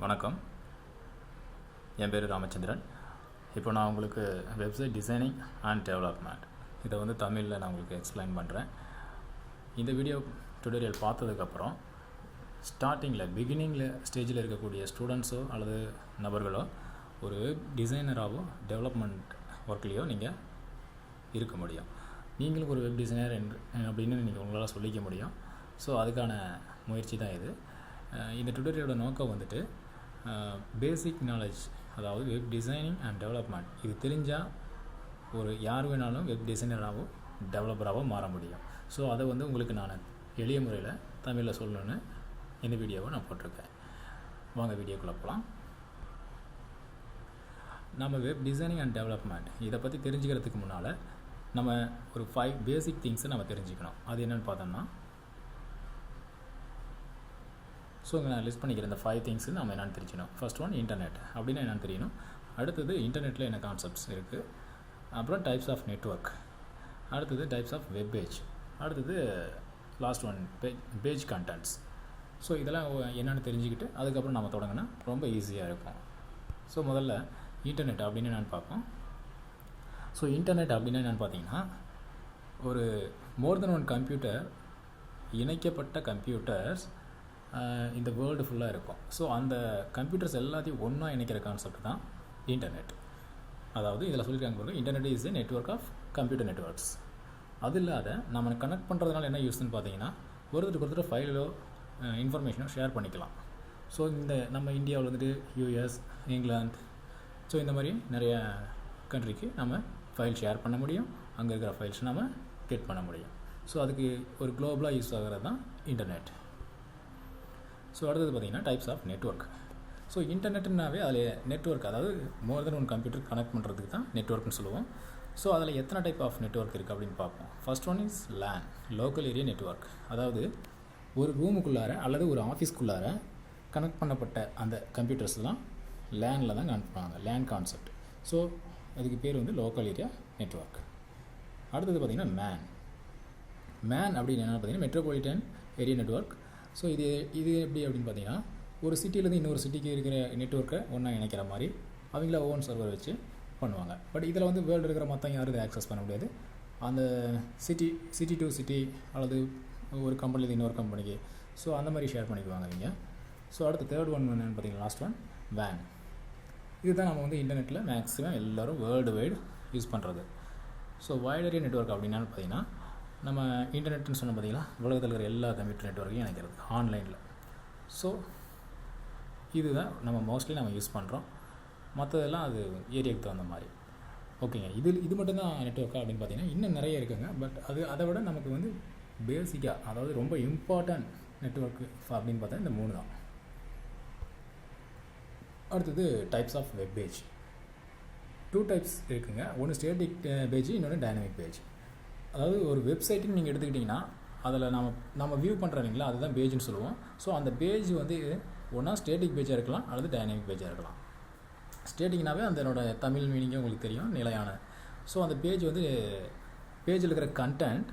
வணக்கம், என் பேர் ராமச்சந்திரன். இப்போ நான் உங்களுக்கு வெப்சைட் டிசைனிங் அண்ட் டெவலப்மெண்ட் இதை தமிழில் நான் உங்களுக்கு எக்ஸ்பிளைன் பண்ணுறேன். இந்த வீடியோ டுடோரியல் பார்த்ததுக்கப்புறம் பிகினிங்கில் ஸ்டேஜில் இருக்கக்கூடிய ஸ்டூடெண்ட்ஸோ அல்லது நபர்களோ ஒரு வெப் டிசைனராகவோ டெவலப்மெண்ட் ஒர்க்லேயோ நீங்கள் இருக்க முடியும். நீங்களும் ஒரு வெப் டிசைனர் அப்படின்னு நீங்கள் உங்களால் சொல்லிக்க முடியும். ஸோ அதுக்கான முயற்சி தான் இது. இந்த டுடோரியலோட நோக்கம் பேசிக் நாலேஜ், அதாவது வெப் டிசைனிங் அண்ட் டெவலப்மெண்ட் இது தெரிஞ்சால் ஒரு யார் வேணாலும் வெப் டிசைனராகவோ டெவலப்பராகவோ மாற முடியும். ஸோ அதை உங்களுக்கு நான் எளிய முறையில் தமிழில் சொல்லணுன்னு இந்த வீடியோவை நான் போட்டிருக்கேன். வாங்க வீடியோக்குள்ளே போகலாம். நம்ம வெப் டிசைனிங் அண்ட் டெவலப்மெண்ட் இதை பற்றி தெரிஞ்சுக்கிறதுக்கு முன்னால் நம்ம ஒரு 5 பேசிக் திங்ஸை நம்ம தெரிஞ்சுக்கணும். அது என்னென்னு பார்த்தோம்னா, ஸோ நான் லிஸ்ட் பண்ணிக்கிறேன். இந்த 5 திங்ஸு நம்ம என்னென்னு தெரிஞ்சுக்கணும். ஃபர்ஸ்ட் ஒன் இன்டர்நெட் அப்படின்னா என்னென்னு தெரியணும். அடுத்தது இன்டர்நெட்டில் என்ன கான்செப்ட்ஸ் இருக்குது, அப்புறம் டைப்ஸ் ஆஃப் நெட்வொர்க், அடுத்தது டைப்ஸ் ஆஃப் வெப் பேஜ், அடுத்தது last one page contents. So இதெல்லாம் என்னென்னு தெரிஞ்சுக்கிட்டு அதுக்கப்புறம் நம்ம தொடங்கினா ரொம்ப ஈஸியாக இருக்கும். ஸோ முதல்ல இன்டர்நெட் அப்படின்னு என்னென்னு பார்ப்போம். ஸோ இன்டர்நெட் அப்படின்னா என்னென்னு பார்த்தீங்கன்னா, ஒரு மோர் தென் ஒன் கம்ப்யூட்டர், இணைக்கப்பட்ட கம்ப்யூட்டர்ஸ் இந்த வேர்ல்டு ஃபுல்லாக இருக்கும். ஸோ அந்த கம்ப்யூட்டர்ஸ் எல்லாத்தையும் ஒன்றா இணைக்கிற கான்செப்ட் தான் இன்டர்நெட். அதாவது இதில் சொல்லியிருக்காங்க பாருங்கள், internet is a network of computer networks. அது இல்லாத நம்ம கனெக்ட் பண்ணுறதுனால என்ன யூஸ்ன்னு பார்த்தீங்கன்னா, ஒருத்தர் ஃபைலோ இன்ஃபர்மேஷனோ ஷேர் பண்ணிக்கலாம். ஸோ இந்த நம்ம இந்தியாவில் யூஎஸ், இங்கிலாந்து, ஸோ இந்த மாதிரி நிறைய கண்ட்ரிக்கு நம்ம ஃபைல் ஷேர் பண்ண முடியும். அங்கே இருக்கிற ஃபைல்ஸ் நம்ம கெட் பண்ண முடியும். ஸோ அதுக்கு ஒரு குளோபலாக யூஸ் ஆகிறது தான் இன்டர்நெட். ஸோ அடுத்தது பார்த்திங்கன்னா டைப்ஸ் ஆஃப் நெட்வொர்க். ஸோ இன்டர்நெட்னாவே அதில் நெட்வொர்க், அதாவது மோர் தென் ஒன் கம்ப்யூட்டர் கனெக்ட் பண்ணுறதுக்கு தான் நெட்வொர்க்னு சொல்லுவோம். ஸோ அதில் எத்தனை டைப் ஆஃப் நெட்வொர்க் இருக்குது அப்படின்னு பார்ப்போம். First one is LAN, local area network. அதாவது ஒரு ரூமுக்குள்ளார அல்லது ஒரு ஆஃபீஸ்க்குள்ளார கனெக்ட் பண்ணப்பட்ட அந்த கம்ப்யூட்டர்ஸ்லாம் லேனில் தான் கனெக்ட் பண்ணுவாங்க, லேன் கான்செப்ட். ஸோ அதுக்கு பேர் லோக்கல் ஏரியா நெட்வொர்க். அடுத்தது பார்த்திங்கன்னா மேன் அப்படின்னு என்ன பார்த்தீங்கன்னா மெட்ரோபாலிட்டன் ஏரியா நெட்வொர்க். ஸோ இது எப்படி அப்படின்னு பார்த்தீங்கன்னா, ஒரு சிட்டியிலேருந்து இன்னொரு சிட்டிக்கு இருக்கிற நெட்வொர்க்கை ஒன்றா இணைக்கிற மாதிரி அவங்கள ஓன் சர்வர் வச்சு பண்ணுவாங்க. பட் இதில் வேர்ல்டு இருக்கிற மற்றவங்க யாரும் இதை ஆக்சஸ் பண்ண முடியாது. அந்த சிட்டி டு சிட்டி அல்லது ஒரு கம்பெனிலேருந்து இன்னொரு கம்பெனிக்கு, ஸோ அந்த மாதிரி ஷேர் பண்ணிக்குவாங்க இவங்க. ஸோ அடுத்து தேர்ட் ஒன் என்னென்னு பார்த்தீங்கன்னா, லாஸ்ட் ஒன் வேன். இதுதான் நம்ம இன்டர்நெட்டில் மேக்ஸிமம் எல்லோரும் வேர்ல்டு வைடு யூஸ் பண்ணுறது. ஸோ வைட் ஏரியா நெட்வொர்க் அப்படின்னா பார்த்தீங்கன்னா, நம்ம இன்டர்நெட்னு சொன்ன பார்த்தீங்களா, உலகத்தில் இருக்கிற எல்லா கம்ப்யூட்டர் நெட்வொர்க்கையும் இணைக்கிறது ஆன்லைனில். ஸோ இதுதான் நம்ம மோஸ்ட்லி நம்ம யூஸ் பண்ணுறோம். மற்றதெல்லாம் அது ஏரியாவுக்கு தகுந்த மாதிரி. ஓகேங்க, இது மட்டும்தான் நெட்வொர்க்கா அப்படின்னு பார்த்தீங்கன்னா இன்னும் நிறைய இருக்குங்க. பட் அதை விட நமக்கு பேசிக்காக, அதாவது ரொம்ப இம்பார்ட்டன்ட் நெட்வொர்க்கு அப்படின்னு பார்த்தா இந்த 3 தான். அடுத்தது types of web page. 2 types இருக்குங்க. ஒன்று ஸ்டேட்டிக் பேஜ், இன்னொன்று டைனமிக் பேஜ். அதாவது ஒரு வெப்சைட்டுன்னு நீங்கள் எடுத்துக்கிட்டிங்கன்னா அதில் நம்ம வியூ பண்ணுறோம் இல்லைங்களா, அதுதான் பேஜ்னு சொல்லுவோம். ஸோ அந்த பேஜ் ஒன்றா ஸ்டேட்டிக் பேஜாக இருக்கலாம் அல்லது டைனமிக் பேஜாக இருக்கலாம். ஸ்டேட்டிக்னாவே அதனோட தமிழ் மீனிங்கே உங்களுக்கு தெரியும், நிலையான. ஸோ அந்த பேஜில் இருக்கிற கண்டென்ட்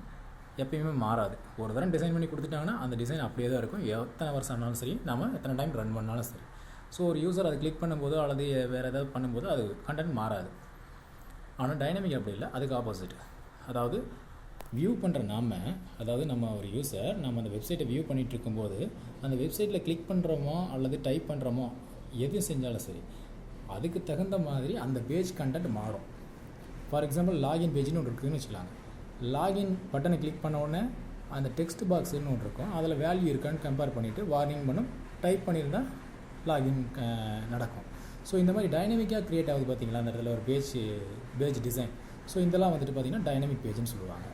எப்பயுமே மாறாது. ஒரு தடவை டிசைன் பண்ணி கொடுத்துட்டாங்கன்னா அந்த டிசைன் அப்படியே தான் இருக்கும். எத்தனை வருஷம் ஆனாலும் சரி, நம்ம எத்தனை டைம் ரன் பண்ணாலும் சரி. ஸோ ஒரு யூசர் அதை கிளிக் பண்ணும்போது அல்லது வேறு ஏதாவது பண்ணும்போது அது கண்டென்ட் மாறாது. ஆனால் டைனமிக் அப்படி இல்லை, அதுக்கு ஆப்போசிட். அதாவது வியூ பண்ணுற அதாவது நம்ம ஒரு யூசர் நம்ம அந்த வெப்சைட்டை வியூ பண்ணிகிட்டு இருக்கும்போது அந்த வெப்சைட்டில் கிளிக் பண்ணுறோமோ அல்லது டைப் பண்ணுறோமோ எது செஞ்சாலும் சரி, அதுக்கு தகுந்த மாதிரி அந்த பேஜ் கண்டென்ட் மாறும். ஃபார் எக்ஸாம்பிள் லாகின் பேஜ்னு ஒன்று இருக்குதுன்னு வச்சுக்கலாங்க. லாகின் பட்டனை கிளிக் பண்ண உடனே அந்த டெக்ஸ்ட் பாக்ஸ்னு ஒன்று இருக்கும், அதில் வேல்யூ இருக்கான்னு கம்பேர் பண்ணிவிட்டு வார்னிங் பண்ணும். டைப் பண்ணியிருந்தால் லாகின் நடக்கும். ஸோ இந்த மாதிரி டைனமிக்காக க்ரியேட் ஆகுது பார்த்தீங்களா அந்த இடத்துல ஒரு பேஜ் டிசைன். ஸோ இதெல்லாம் பார்த்திங்கன்னா டைனமிக் பேஜ்னு சொல்லுவாங்க.